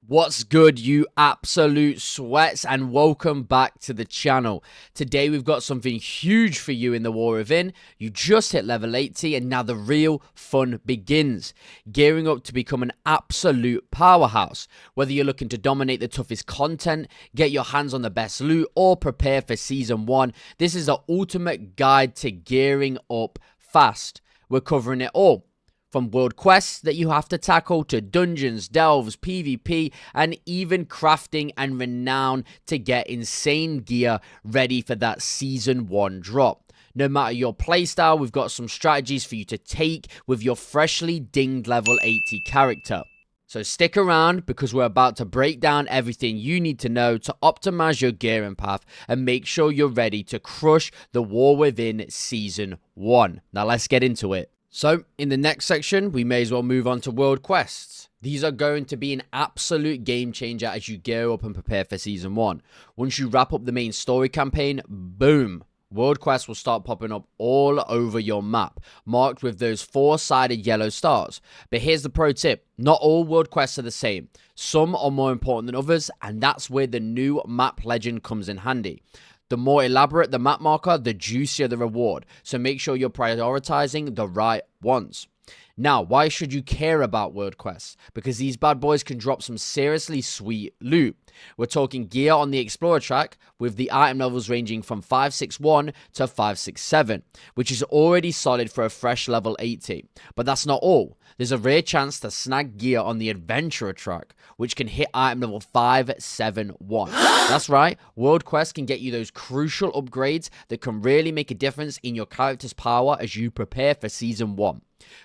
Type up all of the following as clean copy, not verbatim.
What's good, you absolute sweats, and welcome back to the channel. Today we've got something huge for you in the War Within. You just hit level 80 and now the real fun begins. Gearing up to become an absolute powerhouse. Whether you're looking to dominate the toughest content, get your hands on the best loot, or prepare for Season 1, this is the ultimate guide to gearing up fast. We're covering it all. From world quests that you have to tackle to dungeons, delves, PvP, and even crafting and renown to get insane gear ready for that Season 1 drop. No matter your playstyle, we've got some strategies for you to take with your freshly dinged level 80 character. So stick around because we're about to break down everything you need to know to optimize your gearing path and make sure you're ready to crush the War Within Season 1. Now let's get into it. So, in the next section, we may as well move on to world quests. These are going to be an absolute game changer as you gear up and prepare for Season 1. Once you wrap up the main story campaign, boom! World quests will start popping up all over your map, marked with those four-sided yellow stars. But here's the pro tip, not all world quests are the same. Some are more important than others, and that's where the new map legend comes in handy. The more elaborate the map marker, the juicier the reward, so make sure you're prioritizing the right ones. Now, why should you care about world quests? Because these bad boys can drop some seriously sweet loot. We're talking gear on the Explorer track, with the item levels ranging from 561 to 567, which is already solid for a fresh level 80. But that's not all. There's a rare chance to snag gear on the Adventurer track, which can hit item level 571. That's right, world quests can get you those crucial upgrades that can really make a difference in your character's power as you prepare for Season 1.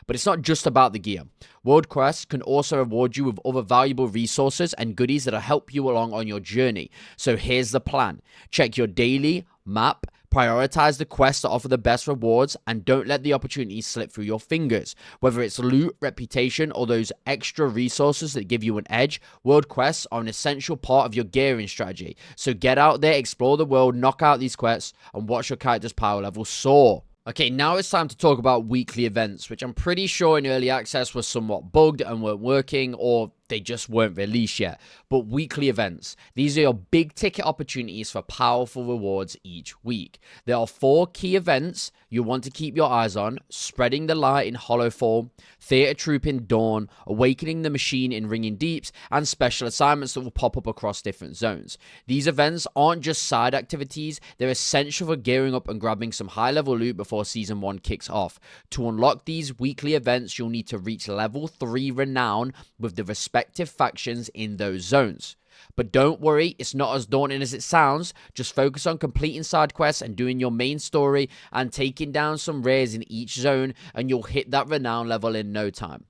But it's not just about the gear. World quests can also reward you with other valuable resources and goodies that'll help you along on your journey. So here's the plan. Check your daily map, prioritize the quests that offer the best rewards, and don't let the opportunities slip through your fingers. Whether it's loot, reputation, or those extra resources that give you an edge, world quests are an essential part of your gearing strategy. So get out there, explore the world, knock out these quests, and watch your character's power level soar. Okay, now it's time to talk about weekly events, which I'm pretty sure in early access was somewhat bugged and weren't working, or they just weren't released yet. But weekly events, these are your big ticket opportunities for powerful rewards each week. There are 4 key events you want to keep your eyes on: Spreading the Light in Hollowfall, Theater Troop in Dawn, Awakening the Machine in Ringing Deeps, and special assignments that will pop up across different zones. These events aren't just side activities, they're essential for gearing up and grabbing some high level loot before Season 1 kicks off. To unlock these weekly events, you'll need to reach level 3 Renown with the respective factions in those zones. But don't worry, it's not as daunting as it sounds. Just focus on completing side quests and doing your main story and taking down some rares in each zone, and you'll hit that renown level in no time.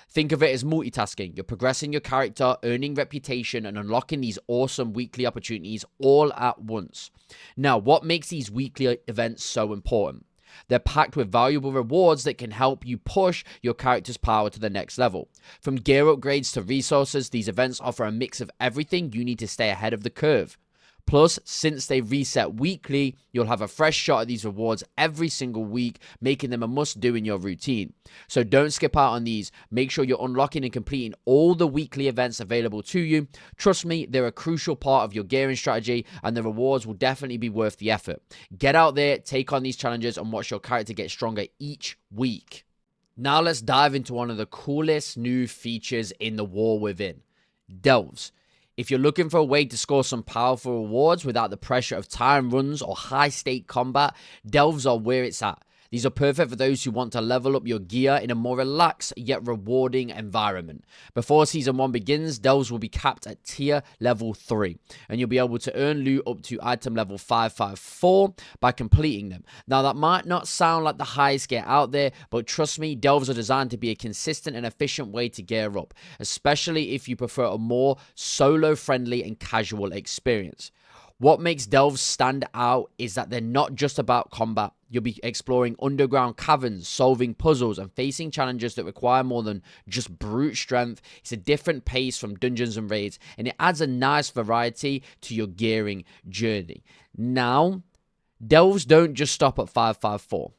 Think of it as multitasking. You're progressing your character, earning reputation, and unlocking these awesome weekly opportunities all at once. Now, what makes these weekly events so important? They're packed with valuable rewards that can help you push your character's power to the next level. From gear upgrades to resources, these events offer a mix of everything you need to stay ahead of the curve. Plus, since they reset weekly, you'll have a fresh shot at these rewards every single week, making them a must-do in your routine. So don't skip out on these. Make sure you're unlocking and completing all the weekly events available to you. Trust me, they're a crucial part of your gearing strategy, and the rewards will definitely be worth the effort. Get out there, take on these challenges, and watch your character get stronger each week. Now let's dive into one of the coolest new features in the War Within: Delves. If you're looking for a way to score some powerful rewards without the pressure of time runs or high-stake combat, Delves are where it's at. These are perfect for those who want to level up your gear in a more relaxed yet rewarding environment. Before Season 1 begins, Delves will be capped at tier level 3, and you'll be able to earn loot up to item level 554 by completing them. Now, that might not sound like the highest gear out there, but trust me, Delves are designed to be a consistent and efficient way to gear up, especially if you prefer a more solo-friendly and casual experience. What makes Delves stand out is that they're not just about combat. You'll be exploring underground caverns, solving puzzles, and facing challenges that require more than just brute strength. It's a different pace from dungeons and raids, and it adds a nice variety to your gearing journey. Now, Delves don't just stop at 554.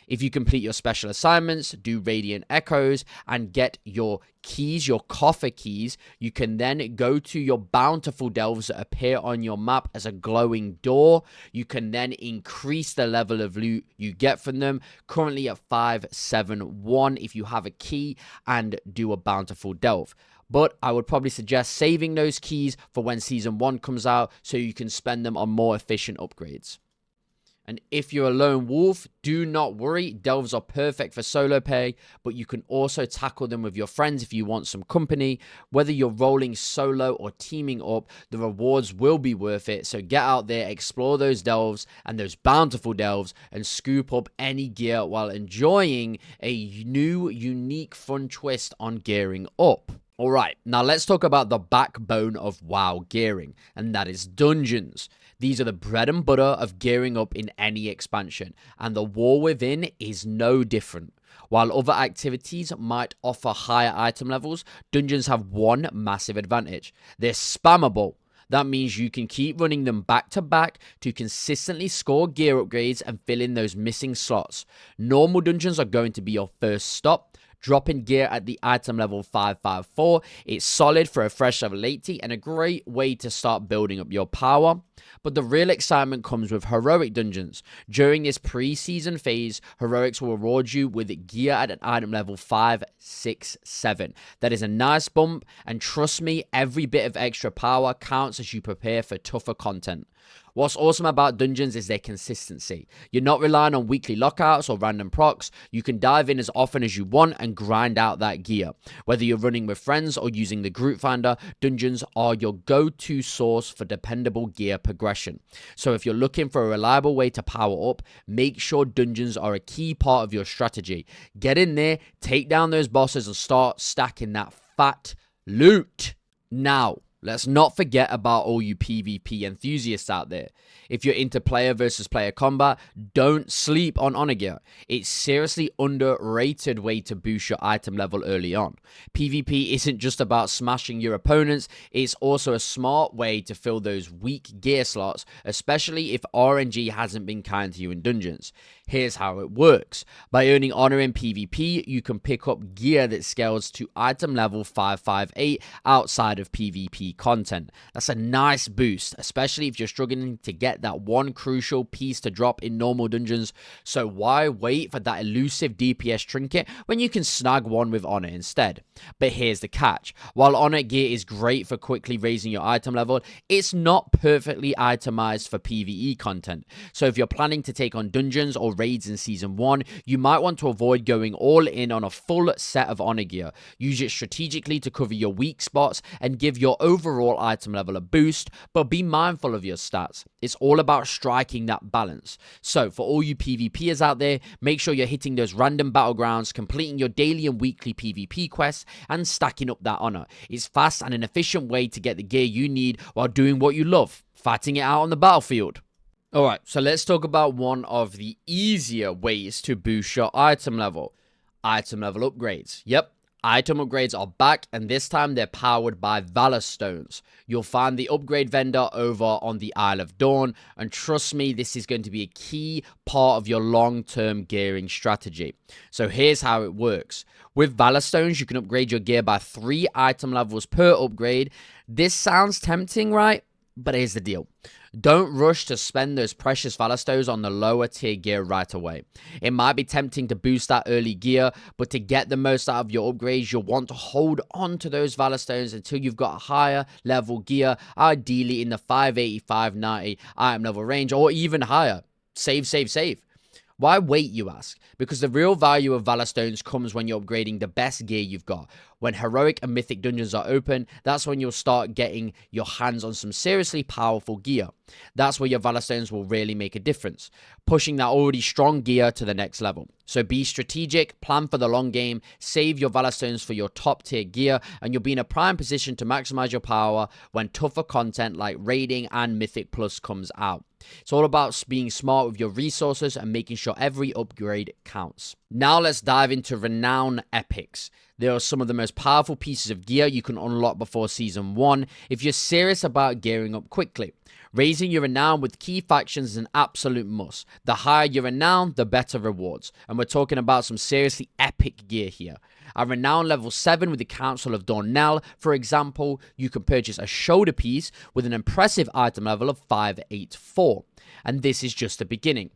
If you complete your special assignments, do radiant echoes, and get your keys, your coffer keys, you can then go to your bountiful delves that appear on your map as a glowing door. You can then increase the level of loot you get from them, currently at 571 if you have a key, and do a bountiful delve. But I would probably suggest saving those keys for when Season 1 comes out so you can spend them on more efficient upgrades. And if you're a lone wolf, do not worry. Delves are perfect for solo play, but you can also tackle them with your friends if you want some company. Whether you're rolling solo or teaming up, the rewards will be worth it. So get out there, explore those delves and those bountiful delves, and scoop up any gear while enjoying a new, unique, fun twist on gearing up. Alright, now let's talk about the backbone of WoW gearing, and that is dungeons. These are the bread and butter of gearing up in any expansion, and the War Within is no different. While other activities might offer higher item levels, dungeons have one massive advantage. They're spammable. That means you can keep running them back to back to consistently score gear upgrades and fill in those missing slots. Normal dungeons are going to be your first stop. Dropping gear at the item level 554, it's solid for a fresh level 80 and a great way to start building up your power. But the real excitement comes with heroic dungeons. During this pre-season phase, heroics will reward you with gear at an item level 567. That is a nice bump, and trust me, every bit of extra power counts as you prepare for tougher content. What's awesome about dungeons is their consistency. You're not relying on weekly lockouts or random procs. You can dive in as often as you want and grind out that gear. Whether you're running with friends or using the group finder, dungeons are your go-to source for dependable gear progression. So if you're looking for a reliable way to power up, make sure dungeons are a key part of your strategy. Get in there, take down those bosses, and start stacking that fat loot. Now, let's not forget about all you PvP enthusiasts out there. If you're into player versus player combat, don't sleep on honor gear. It's seriously underrated way to boost your item level early on. PvP isn't just about smashing your opponents, it's also a smart way to fill those weak gear slots, especially if RNG hasn't been kind to you in dungeons. Here's how it works. By earning honor in PvP, you can pick up gear that scales to item level 558 outside of PvP content. That's a nice boost, especially if you're struggling to get that one crucial piece to drop in normal dungeons. So why wait for that elusive DPS trinket when you can snag one with honor instead? But here's the catch. While honor gear is great for quickly raising your item level, it's not perfectly itemized for PvE content. So if you're planning to take on dungeons or raids in Season 1, you might want to avoid going all in on a full set of honor gear. Use it strategically to cover your weak spots and give your overall item level a boost, but be mindful of your stats. It's all about striking that balance. So for all you PvPers out there, make sure you're hitting those random battlegrounds, completing your daily and weekly PvP quests, and stacking up that honor. It's fast and an efficient way to get the gear you need while doing what you love, fighting it out on the battlefield. Alright, so let's talk about one of the easier ways to boost your item level. Item level upgrades. Yep, item upgrades are back, and this time they're powered by Valorstones. You'll find the upgrade vendor over on the Isle of Dawn, and trust me, this is going to be a key part of your long-term gearing strategy. So here's how it works. With Valorstones, you can upgrade your gear by 3 item levels per upgrade. This sounds tempting, right? But here's the deal. Don't rush to spend those precious Valorstones on the lower tier gear right away. It might be tempting to boost that early gear, but to get the most out of your upgrades, you'll want to hold on to those Valorstones until you've got a higher level gear, ideally in the 580-590 item level range, or even higher. Save, save, save. Why wait, you ask? Because the real value of Valorstones comes when you're upgrading the best gear you've got. When heroic and mythic dungeons are open, that's when you'll start getting your hands on some seriously powerful gear. That's where your Valorstones will really make a difference, pushing that already strong gear to the next level. So be strategic, plan for the long game, save your Valorstones for your top tier gear, and you'll be in a prime position to maximize your power when tougher content like raiding and Mythic Plus comes out. It's all about being smart with your resources and making sure every upgrade counts. Now let's dive into Renown Epics. They are some of the most powerful pieces of gear you can unlock before Season 1 if you're serious about gearing up quickly. Raising your renown with key factions is an absolute must. The higher your renown, the better rewards. And we're talking about some seriously epic gear here. At renown level 7 with the Council of Dornell, for example, you can purchase a shoulder piece with an impressive item level of 584. And this is just the beginning.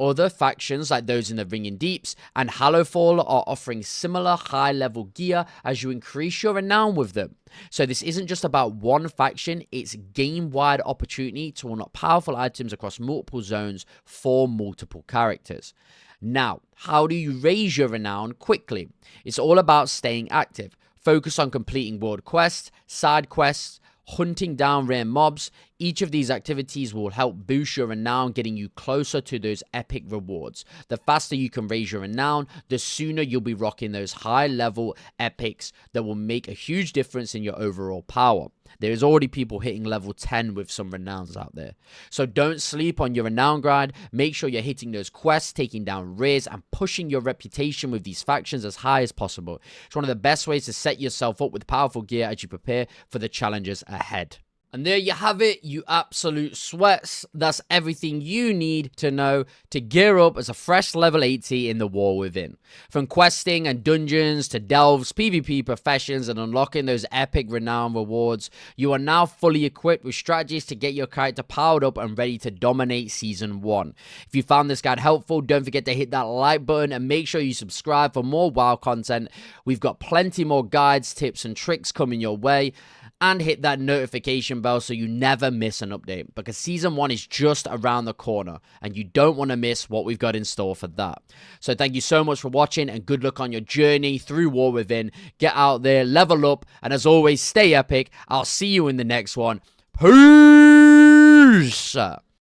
Other factions like those in the Ringing Deeps and Hallowfall are offering similar high-level gear as you increase your renown with them. So this isn't just about one faction, it's game-wide opportunity to unlock powerful items across multiple zones for multiple characters. Now, how do you raise your renown quickly? It's all about staying active. Focus on completing world quests, side quests, hunting down rare mobs. Each of these activities will help boost your renown, getting you closer to those epic rewards. The faster you can raise your renown, the sooner you'll be rocking those high level epics that will make a huge difference in your overall power. There's already people hitting level 10 with some renowns out there. So don't sleep on your renown grind. Make sure you're hitting those quests, taking down rares, and pushing your reputation with these factions as high as possible. It's one of the best ways to set yourself up with powerful gear as you prepare for the challenges ahead. And there you have it, you absolute sweats. That's everything you need to know to gear up as a fresh level 80 in the War Within. From questing and dungeons to delves, PvP professions, and unlocking those epic renown rewards, you are now fully equipped with strategies to get your character powered up and ready to dominate Season 1. If you found this guide helpful, don't forget to hit that like button and make sure you subscribe for more WoW content. We've got plenty more guides, tips, and tricks coming your way. And hit that notification bell so you never miss an update, because Season 1 is just around the corner and you don't want to miss what we've got in store for that. So thank you so much for watching and good luck on your journey through War Within. Get out there, level up, and as always, stay epic. I'll see you in the next one. Peace!